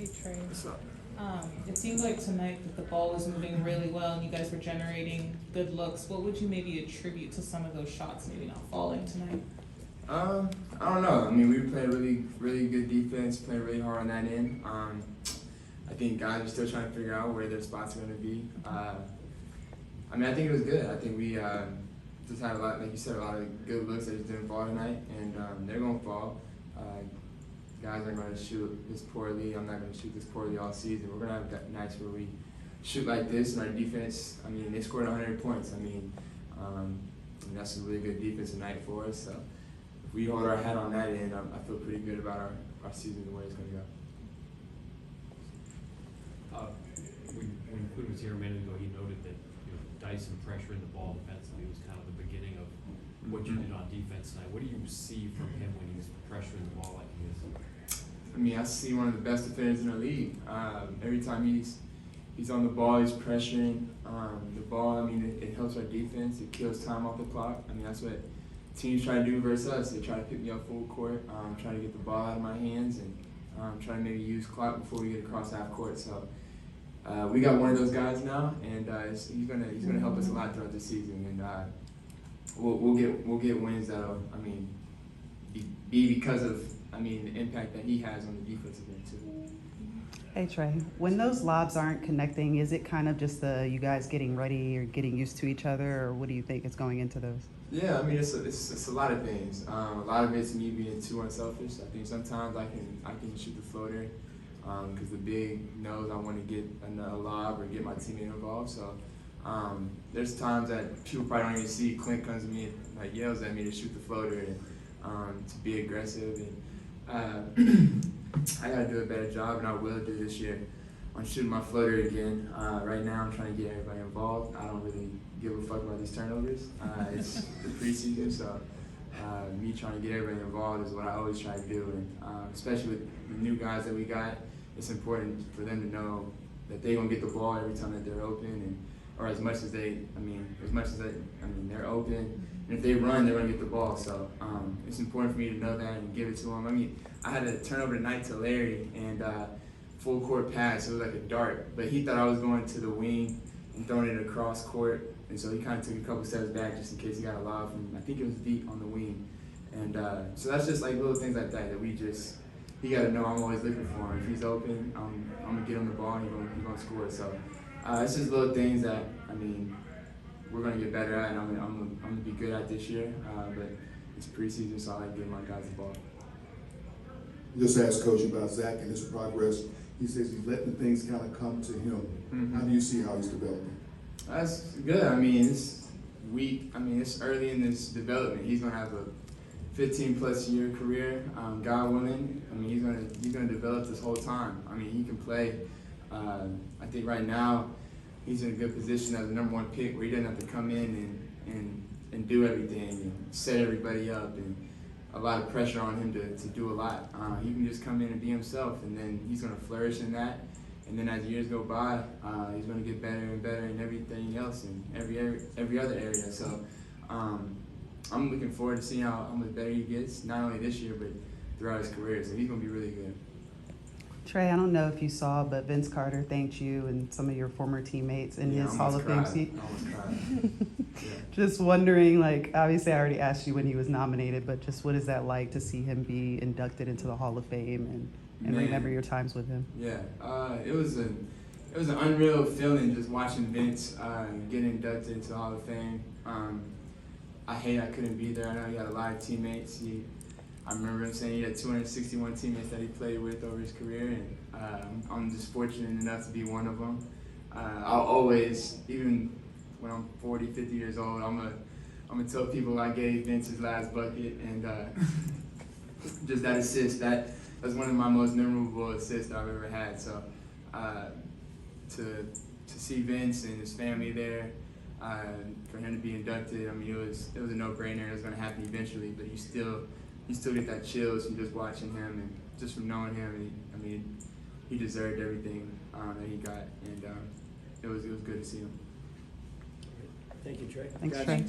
Hey Trey. What's up? It seemed like tonight that the ball was moving really well and you guys were generating good looks. What would you maybe attribute to some of those shots maybe not falling tonight? I don't know. I mean, we played really good defense, played really hard on that end. I think guys are still trying to figure out where their spots are going to be. I mean, I think it was good. I think we just had a lot, like you said, a lot of good looks that just didn't fall tonight, and they're going to fall. Guys aren't going to shoot this poorly. I'm not going to shoot this poorly all season. We're going to have nights where we shoot like this, and our defense, I mean, they scored 100 points. I mean, that's a really good defensive night for us. So if we hold our hat on that end, I feel pretty good about our season, the way it's going to go. When Quinn was here a minute ago, he noted that Dyson pressuring the ball defensively was kind of the beginning of what you did on defense tonight. What do you see from him when he's pressuring the ball like he is? I mean, I see one of the best defenders in the league. Every time he's on the ball, he's pressuring the ball. I mean, it helps our defense. It kills time off the clock. I mean, that's what teams try to do versus us. They try to pick me up full court, try to get the ball out of my hands, and try to maybe use clock before we get across half court. So we got one of those guys now, and he's gonna help us a lot throughout the season. And we'll get wins that'll, I mean, be because of, I mean, the impact that he has on the defensive end too. Hey Trae, when those lobs aren't connecting, is it kind of just you guys getting ready or getting used to each other, or what do you think is going into those? Yeah, I mean, it's a lot of things. A lot of it's me being too unselfish. I think sometimes I can shoot the floater because the big knows I want to get a lob or get my teammate involved. So there's times that people probably don't even see. Clint comes to me and like yells at me to shoot the floater and to be aggressive. And I got to do a better job, and I will do this year on shooting my floater again. Right now, I'm trying to get everybody involved. I don't really give a fuck about these turnovers. It's the preseason, so me trying to get everybody involved is what I always try to do. And especially with the new guys that we got, it's important for them to know that they're gonna get the ball every time that they're open, or as much as they're open. And if they run, they're gonna get the ball. So it's important for me to know that and give it to them. I mean, I had a turnover tonight to Larry and full court pass. It was like a dart, but he thought I was going to the wing and throwing it across court, and so he kind of took a couple steps back just in case he got a lob from, I think it was deep on the wing. And so that's just like little things like that he got to know I'm always looking for him. If he's open, I'm gonna get him the ball and he's gonna score. So it's just little things that, I mean, we're gonna get better at, and I'm gonna be good at this year. But it's preseason, so I like giving my guys the ball. Just asked Coach about Zach and his progress. He says he's letting things kind of come to him. Mm-hmm. How do you see how he's developing? That's good. I mean, it's early in this development. He's gonna have a 15+ year career, God willing. I mean, he's gonna develop this whole time. I mean, he can play. I think right now he's in a good position as the #1 pick, where he doesn't have to come in and do everything and set everybody up, and a lot of pressure on him to do a lot. He can just come in and be himself, and then he's gonna flourish in that. And then as years go by, he's gonna get better and better in everything else in every other area. So I'm looking forward to seeing how much better he gets, not only this year but throughout his career. So he's gonna be really good. Trae, I don't know if you saw, but Vince Carter thanked you and some of your former teammates in his Hall of Fame seat. I almost cried. Yeah. Just wondering, like, obviously I already asked you when he was nominated, but just what is that like to see him be inducted into the Hall of Fame and remember your times with him? Yeah, it was an unreal feeling just watching Vince get inducted into the Hall of Fame. I couldn't be there. I know he had a lot of teammates. I remember him saying he had 261 teammates that he played with over his career, and I'm just fortunate enough to be one of them. I'll always, even when I'm 40, 50 years old, I'm gonna tell people I gave Vince his last bucket, and just that assist, that's one of my most memorable assists I've ever had. So to see Vince and his family there, for him to be inducted, I mean, it was a no-brainer. It was gonna happen eventually, but you still get that chills from just watching him and just from knowing him. I mean, he deserved everything that he got, and it was good to see him. Thank you, Trae. Thanks, Gotcha. Trae.